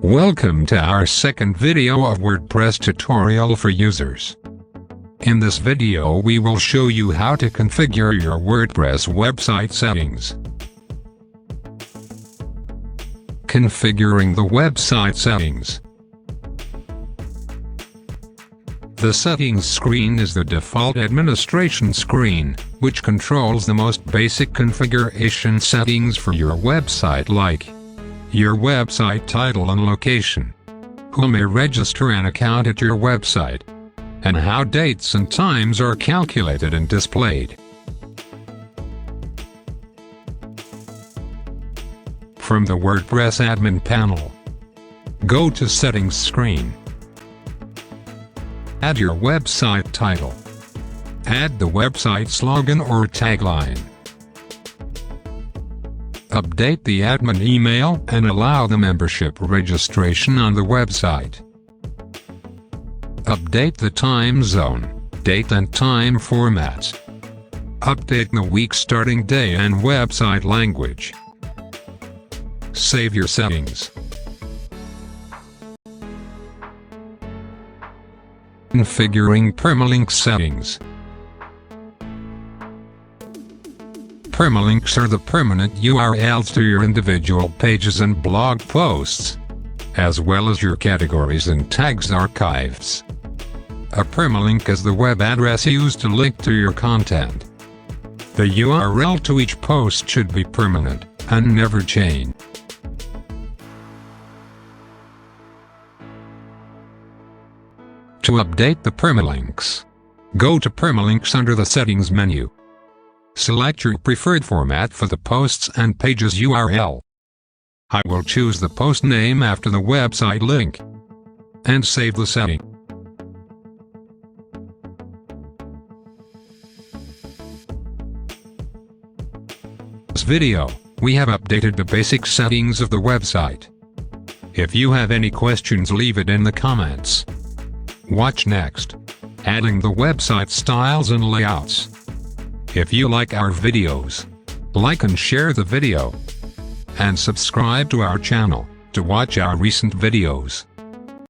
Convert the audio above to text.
Welcome to our second video of WordPress tutorial for users. In this video we will show you how to configure your WordPress website settings. Configuring the website settings. The settings screen is the default administration screen, which controls the most basic configuration settings for your website, like your website title and location, who may register an account at your website, and how dates and times are calculated and displayed. From the WordPress admin panel, go to Settings screen. Add your website title. Add the website's slogan or tagline. Update the admin email and allow the membership registration on the website. Update the time zone, date and time formats. Update the week starting day and website language. Save your settings. Configuring Permalink Settings. Permalinks are the permanent URLs to your individual pages and blog posts, as well as your categories and tags archives. A permalink is the web address used to link to your content. The URL to each post should be permanent and never change. To update the permalinks, go to Permalinks under the Settings menu. Select your preferred format for the posts and pages URL. I will choose the post name after the website link, and save the setting. In this video, we have updated the basic settings of the website. If you have any questions, leave it in the comments. Watch next, adding the website styles and layouts. If you like our videos, like and share the video, and subscribe to our channel to watch our recent videos.